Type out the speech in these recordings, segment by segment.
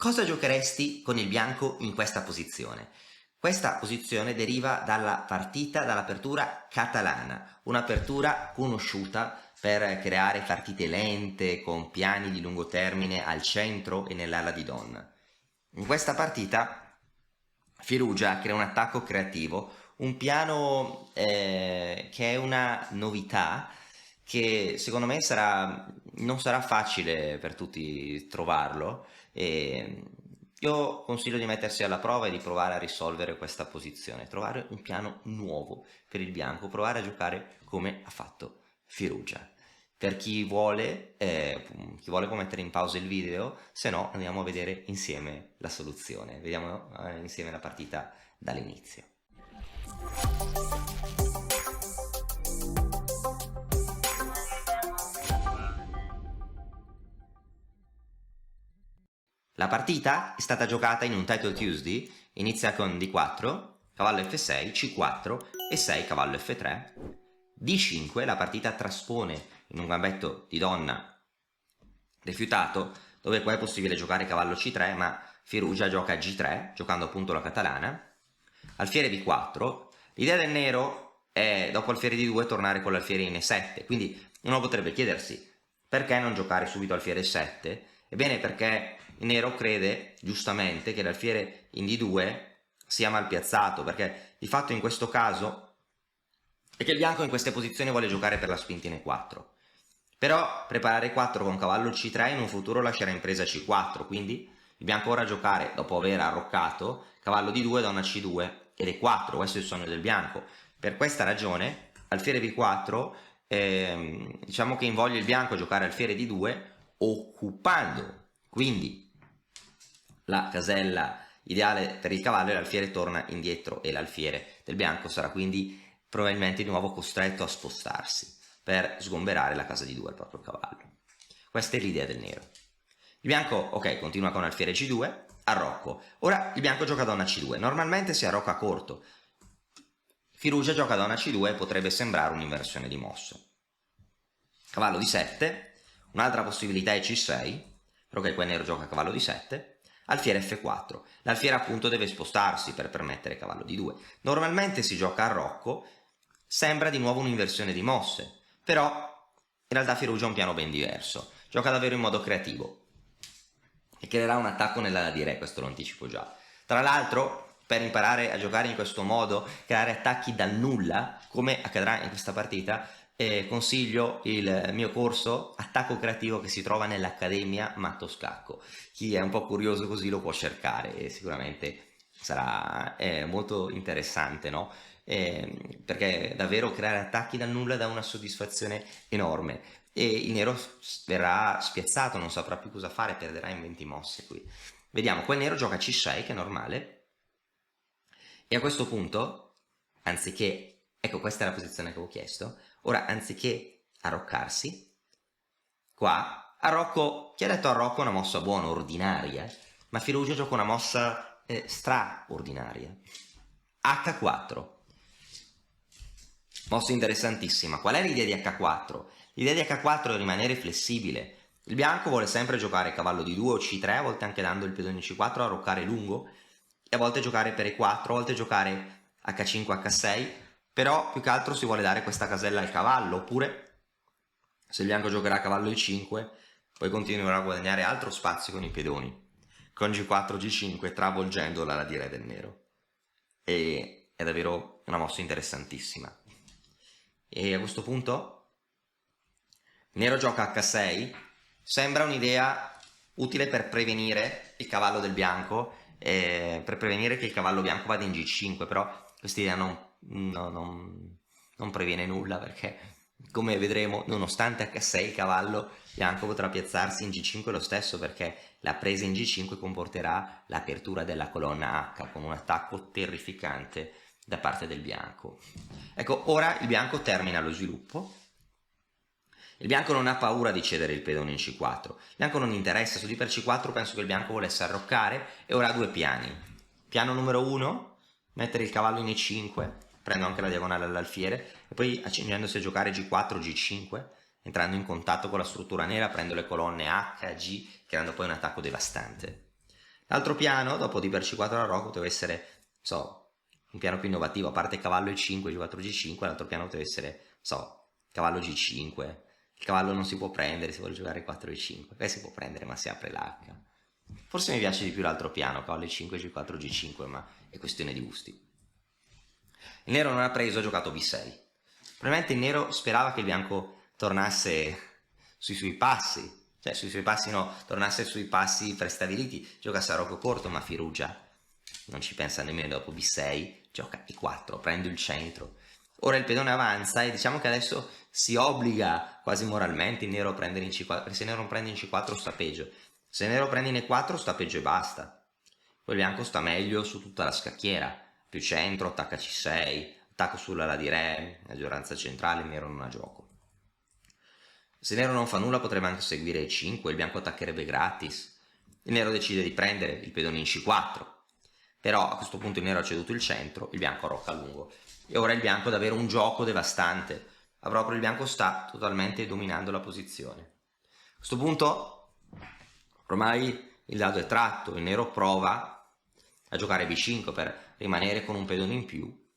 Cosa giocheresti con il bianco in questa posizione? Questa posizione deriva dalla partita, dall'apertura catalana, un'apertura conosciuta per creare partite lente con piani di lungo termine al centro e nell'ala di donna. In questa partita Firugia crea un attacco creativo, un piano che è una novità che secondo me non sarà facile per tutti trovarlo. E io consiglio di mettersi alla prova e di provare a risolvere questa posizione, trovare un piano nuovo per il bianco, provare a giocare come ha fatto Firugia. Per chi vuole può mettere in pausa il video, se no andiamo a vedere insieme la soluzione, vediamo insieme la partita dall'inizio. La partita è stata giocata in un Title Tuesday, inizia con D4, cavallo F6, C4, E6, cavallo F3, D5, la partita traspone in un gambetto di donna rifiutato, dove qua è possibile giocare cavallo C3, ma Firugia gioca G3, giocando appunto la catalana, alfiere B4, l'idea del nero è dopo alfiere D2 tornare con l'alfiere in E7, quindi uno potrebbe chiedersi perché non giocare subito alfiere 7? Ebbene perché il nero crede giustamente che l'alfiere in D2 sia mal piazzato, perché di fatto in questo caso è che il bianco in queste posizioni vuole giocare per la spinta in E4. Però preparare 4 con cavallo C3 in un futuro lascerà in presa C4, quindi il bianco ora giocare, dopo aver arroccato, cavallo D2, donna C2 ed E4, questo è il sogno del bianco. Per questa ragione, alfiere B4, diciamo che invoglia il bianco a giocare alfiere D2 occupando quindi la casella ideale per il cavallo e l'alfiere torna indietro e l'alfiere del bianco sarà quindi probabilmente di nuovo costretto a spostarsi per sgomberare la casa di 2 al proprio cavallo. Questa è l'idea del nero. Il bianco, ok, continua con alfiere C2, arrocco. Ora il bianco gioca donna C2. Normalmente si arrocca corto. Firugia gioca donna C2 e potrebbe sembrare un'inversione di mosso. Cavallo D7, un'altra possibilità è C6, però che qua il nero gioca cavallo D7, alfiere F4. L'alfiere appunto deve spostarsi per permettere cavallo D2. Normalmente si gioca a rocco, sembra di nuovo un'inversione di mosse, però in realtà Firugia ha un piano ben diverso, gioca davvero in modo creativo e creerà un attacco nell'ala di re, questo lo anticipo già. Tra l'altro, per imparare a giocare in questo modo, creare attacchi dal nulla, come accadrà in questa partita, consiglio il mio corso Attacco Creativo che si trova nell'Accademia Matto Scacco. Chi è un po' curioso così lo può cercare e sicuramente sarà molto interessante, no? Perché davvero creare attacchi dal nulla dà una soddisfazione enorme e il nero verrà spiazzato, non saprà più cosa fare, perderà in 20 mosse qui. Vediamo, qua il nero gioca C6 che è normale e a questo punto, anziché, ecco questa è la posizione che avevo chiesto, ora anziché arroccarsi, qua arrocco, chi ha detto arrocco è una mossa buona, ordinaria, ma Firugia gioca una mossa straordinaria. H4, mossa interessantissima. Qual è l'idea di H4? L'idea di H4 è rimanere flessibile. Il bianco vuole sempre giocare cavallo di 2 o C3, a volte anche dando il pedone C4 a arroccare lungo, e a volte giocare per E4, a volte giocare H5, H6, però più che altro si vuole dare questa casella al cavallo, oppure se il bianco giocherà cavallo E5, poi continuerà a guadagnare altro spazio con i pedoni, con G4, G5, travolgendo l'ala di re del nero. E è davvero una mossa interessantissima. E a questo punto nero gioca H6, sembra un'idea utile per prevenire il cavallo del bianco, per prevenire che il cavallo bianco vada in G5, però questa idea non previene nulla perché, come vedremo, nonostante H6 il cavallo bianco potrà piazzarsi in G5 lo stesso, perché la presa in G5 comporterà l'apertura della colonna H con un attacco terrificante da parte del bianco. Ecco, ora il bianco termina lo sviluppo. Il bianco non ha paura di cedere il pedone in C4. Il bianco non interessa, su D per C4 penso che il bianco volesse arroccare e ora ha due piani. Piano numero 1, mettere il cavallo in E5, prendo anche la diagonale all'alfiere, e poi accingendosi a giocare G4, G5, entrando in contatto con la struttura nera, prendo le colonne H, G, creando poi un attacco devastante. L'altro piano, dopo di per C4 alla Rocco, deve essere, un piano più innovativo, a parte cavallo E5, G4, G5, l'altro piano deve essere, cavallo G5. Il cavallo non si può prendere, si vuole giocare 4 E5. Si può prendere, ma si apre l'H. Forse mi piace di più l'altro piano, cavallo E5, G4, G5, ma è questione di gusti. Il nero non ha preso, ha giocato B6. Probabilmente il nero sperava che il bianco tornasse sui suoi passi, tornasse sui passi prestabiliti, giocasse a Rocco corto, ma Firugia non ci pensa nemmeno, dopo B6, gioca E4, prendo il centro. Ora il pedone avanza e diciamo che adesso si obbliga quasi moralmente il nero a prendere in C4, perché se il nero non prende in C4 sta peggio. Se il nero prende in E4 sta peggio e basta. Poi il bianco sta meglio su tutta la scacchiera, più centro, attacca C6, attacco sull'ala di re, maggioranza centrale, il nero non ha gioco. Se il nero non fa nulla potrebbe anche seguire E5, il bianco attaccherebbe gratis. Il nero decide di prendere il pedone in C4, però a questo punto il nero ha ceduto il centro, il bianco rocca a lungo. E ora il bianco ha davvero un gioco devastante, proprio il bianco sta totalmente dominando la posizione. A questo punto ormai il dado è tratto, il nero prova a giocare B5 per rimanere con un pedone in più.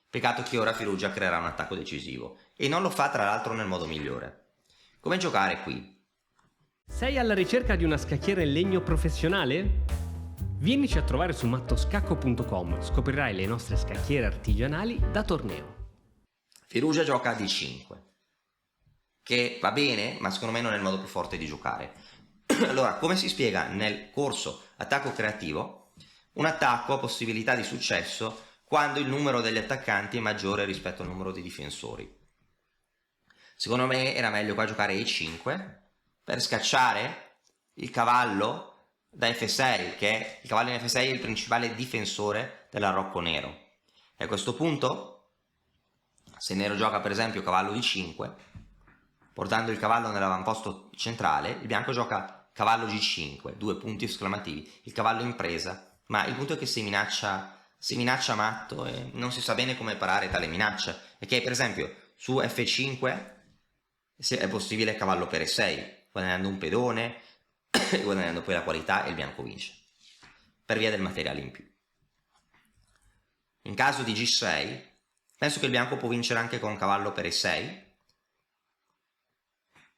Peccato che ora Firugia creerà un attacco decisivo e non lo fa tra l'altro nel modo migliore. Come giocare qui? Sei alla ricerca di una scacchiera in legno professionale? Vienici a trovare su mattoscacco.com, scoprirai le nostre scacchiere artigianali da torneo. Firugia gioca a D5, che va bene, ma secondo me non è il modo più forte di giocare. Allora, come si spiega nel corso attacco creativo? Un attacco ha possibilità di successo quando il numero degli attaccanti è maggiore rispetto al numero dei difensori. Secondo me era meglio qua giocare E5 per scacciare il cavallo da F6, che il cavallo in F6 è il principale difensore dell'arrocco nero. E a questo punto, se il nero gioca per esempio cavallo D5, portando il cavallo nell'avamposto centrale, il bianco gioca cavallo G5, 2 punti esclamativi, il cavallo in presa, ma il punto è che si minaccia matto e non si sa bene come parare tale minaccia, e che per esempio su F5 è possibile cavallo per E6, guadagnando un pedone, guadagnando poi la qualità e il bianco vince, per via del materiale in più. In caso di G6, penso che il bianco può vincere anche con cavallo per E6,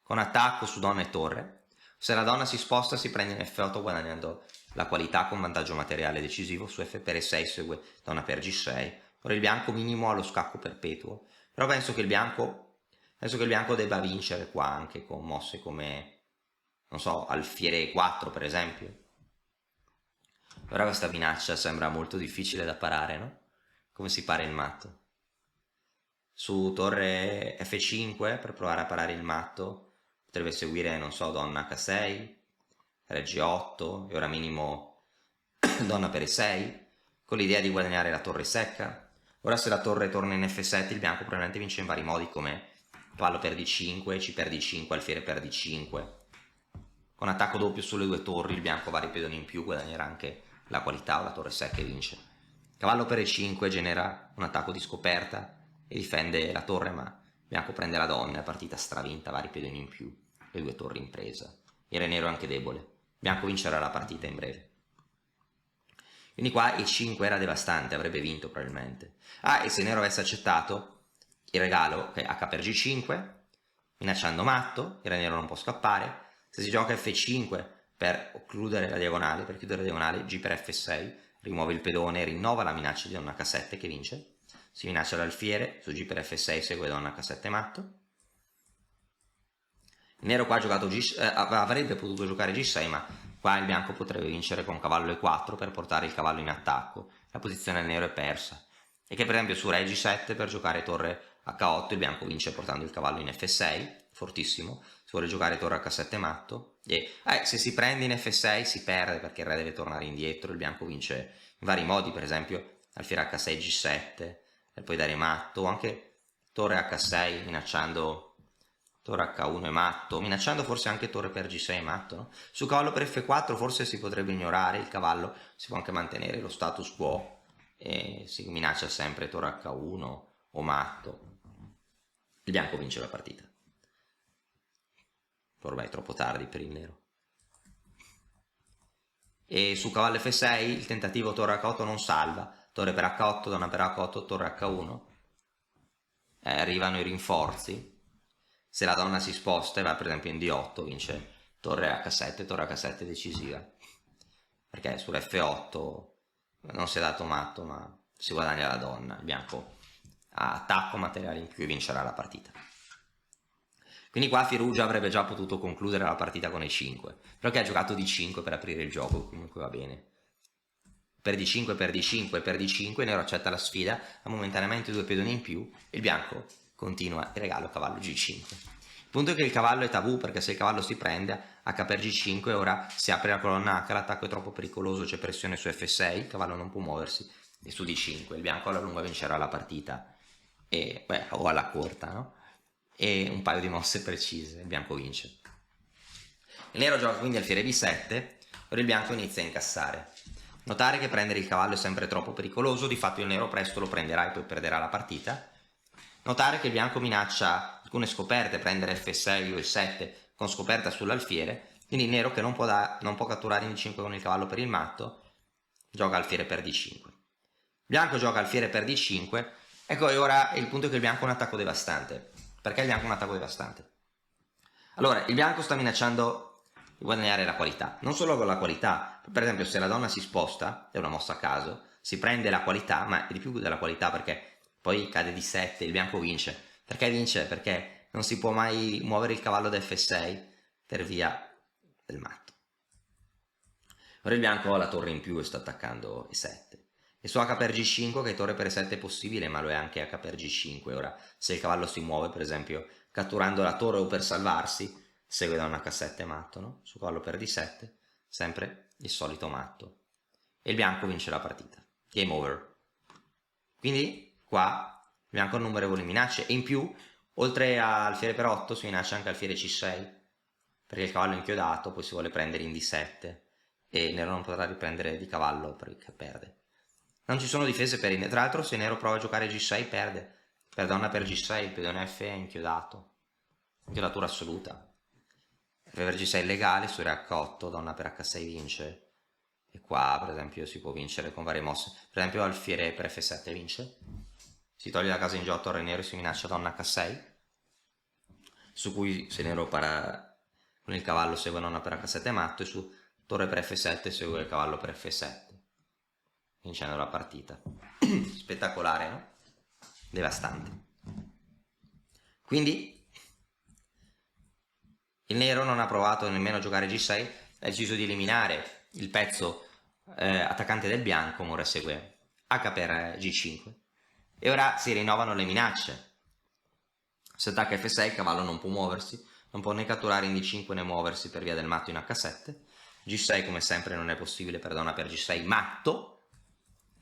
con attacco su donna e torre. Se la donna si sposta si prende in F8 guadagnando la qualità con vantaggio materiale decisivo. Su F per E6 segue donna per G6. Ora il bianco minimo ha lo scacco perpetuo, però penso che il bianco debba vincere qua anche con mosse come, non so, alfiere E4 per esempio. Ora questa minaccia sembra molto difficile da parare, no? Come si para il matto? Su torre F5 per provare a parare il matto potrebbe seguire, non so, donna H6, re G8 e ora minimo donna per E6, con l'idea di guadagnare la torre secca. Ora se la torre torna in F7 il bianco probabilmente vince in vari modi, come cavallo per D5, C per D5, alfiere per D5. Con attacco doppio sulle due torri il bianco vari pedoni in più guadagnerà anche la qualità o la torre secca e vince. Cavallo per E5 genera un attacco di scoperta e difende la torre, ma il bianco prende la donna, la partita stravinta, vari pedoni in più, le due torri in presa. Il re nero è anche debole, il bianco vincerà la partita in breve. Quindi qua E5 era devastante, avrebbe vinto probabilmente. E se nero avesse accettato il regalo, che H per G5, minacciando matto, il re nero non può scappare. Se si gioca F5 per chiudere la diagonale, G per F6, rimuove il pedone e rinnova la minaccia di donna H7 che vince. Si minaccia l'alfiere, su G per F6 segue donna H7 matto. Il nero qua ha giocato avrebbe potuto giocare G6, ma qua il bianco potrebbe vincere con cavallo E4 per portare il cavallo in attacco. La posizione del nero è persa. E che per esempio su re G7 per giocare torre H8 il bianco vince portando il cavallo in F6, fortissimo. Se vuole giocare torre H7 matto, e se si prende in F6 si perde perché il re deve tornare indietro, il bianco vince in vari modi, per esempio alfiere H6 G7 e poi dare matto, o anche torre H6 minacciando torre H1 e matto, minacciando forse anche torre per G6 e matto, no? Su cavallo per F4 forse si potrebbe ignorare il cavallo, si può anche mantenere lo status quo e si minaccia sempre torre H1 o matto. Il bianco vince la partita. Ormai è troppo tardi per il nero. E su cavallo F6 il tentativo torre H8 non salva, torre per H8, donna per H8, torre H1, arrivano i rinforzi. Se la donna si sposta e va per esempio in D8, vince torre H7 decisiva, perché sull'F8 non si è dato matto ma si guadagna la donna, il bianco ha attacco, materiale in più e vincerà la partita. Quindi qua Firouzja avrebbe già potuto concludere la partita con E5, però che ha giocato D5 per aprire il gioco, comunque va bene. Per D5, per D5, per D5, Nero accetta la sfida, ha momentaneamente 2 pedoni in più, e il bianco continua il regalo cavallo G5. Il punto è che il cavallo è tabù, perché se il cavallo si prende, H per G5, ora si apre la colonna H, l'attacco è troppo pericoloso, c'è pressione su F6, il cavallo non può muoversi, e su D5, il bianco alla lunga vincerà la partita, e, beh, o alla corta, no? E un paio di mosse precise, il bianco vince. Il nero gioca quindi alfiere B7, ora il bianco inizia a incassare. Notare che prendere il cavallo è sempre troppo pericoloso, di fatto il nero presto lo prenderà e poi perderà la partita. Notare che il bianco minaccia alcune scoperte, prendere F6 o E7 con scoperta sull'alfiere, quindi il nero che non può catturare in D5 con il cavallo per il matto, gioca alfiere per D5. Bianco gioca alfiere per D5, ecco, e ora il punto è che il bianco ha un attacco devastante. Perché il bianco ha un attacco devastante? Allora, il bianco sta minacciando di guadagnare la qualità, non solo con la qualità, per esempio se la donna si sposta, è una mossa a caso, si prende la qualità, ma è di più della qualità perché poi cade di 7, il bianco vince. Perché vince? Perché non si può mai muovere il cavallo da F6 per via del matto. Ora il bianco ha la torre in più e sta attaccando E7. E su H per G5 che torre per E7 è possibile, ma lo è anche H per G5. Ora, se il cavallo si muove, per esempio, catturando la torre o per salvarsi, segue da un H7 matto, no? Su cavallo per D7, sempre il solito matto. E il bianco vince la partita. Game over. Quindi, qua, il bianco ha innumerevoli minacce. E in più, oltre al alfiere per 8, si minaccia anche alfiere C6. Perché il cavallo è inchiodato, poi si vuole prendere in D7. E il nero non potrà riprendere di cavallo perché perde. Non ci sono difese per il nero. Tra l'altro se il nero prova a giocare G6 perde. Per donna per G6 il pedone F è inchiodato. Inchiodatura assoluta. Per G6 legale, su Re H8, donna per H6 vince. E qua per esempio si può vincere con varie mosse. Per esempio alfiere per F7 vince. Si toglie la casa in G8 al re nero e si minaccia donna H6. Su cui se il nero para con il cavallo segue donna per H7 matto e su torre per F7 segue il cavallo per F7. Vincendo la partita. Spettacolare, no? Devastante. Quindi il nero non ha provato nemmeno a giocare G6, ha deciso di eliminare il pezzo attaccante del bianco, ora segue H per G5 e ora si rinnovano le minacce. Se attacca F6 il cavallo non può muoversi, non può né catturare in D5 né muoversi per via del matto in H7. G6 come sempre non è possibile per donna per G6 matto.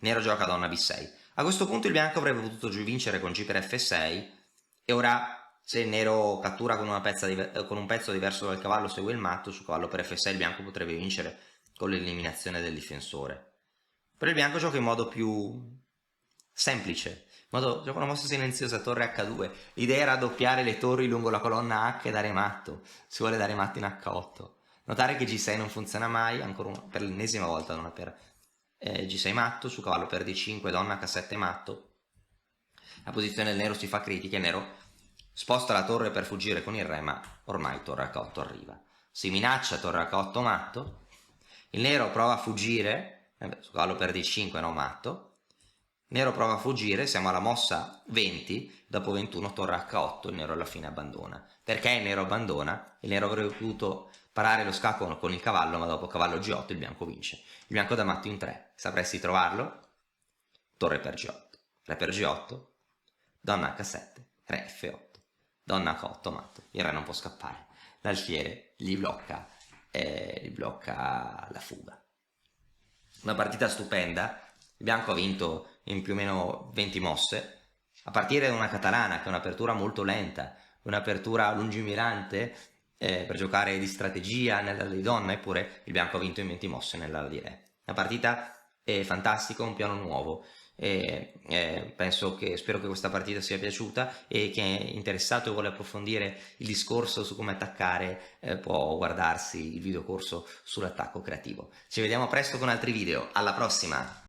Nero gioca donna B6. A questo punto il bianco avrebbe potuto vincere con G per F6 e ora se il nero cattura con un pezzo diverso dal cavallo segue il matto, su cavallo per F6 il bianco potrebbe vincere con l'eliminazione del difensore. Però il bianco gioca in modo più semplice, gioca una mossa silenziosa, torre H2. L'idea era doppiare le torri lungo la colonna H e dare matto, si vuole dare matto in H8. Notare che G6 non funziona mai, ancora per l'ennesima volta, donna per G6 matto, su cavallo per D5, donna H7 matto. La posizione del nero si fa critica, il nero sposta la torre per fuggire con il re, ma ormai torre H8 arriva. Si minaccia torre H8 matto, il nero prova a fuggire, su cavallo per D5 no matto, il nero prova a fuggire, siamo alla mossa 20, dopo 21 torre H8, il nero alla fine abbandona. Perché il nero abbandona? Il nero avrebbe potuto parare lo scacco con il cavallo, ma dopo cavallo G8 il bianco vince. Il bianco da matto in 3, sapresti trovarlo? Torre per G8, re per G8, donna H7, re F8, donna H8 matto, il re non può scappare, l'alfiere gli blocca la fuga. Una partita stupenda, il bianco ha vinto in più o meno 20 mosse, a partire da una catalana che è un'apertura molto lenta, un'apertura lungimirante per giocare di strategia nell'ala di donna, eppure il bianco ha vinto in 20 mosse nell'ala di re. La partita è fantastica, un piano nuovo, Spero che questa partita sia piaciuta, e chi è interessato e vuole approfondire il discorso su come attaccare può guardarsi il videocorso sull'attacco creativo. Ci vediamo presto con altri video, alla prossima!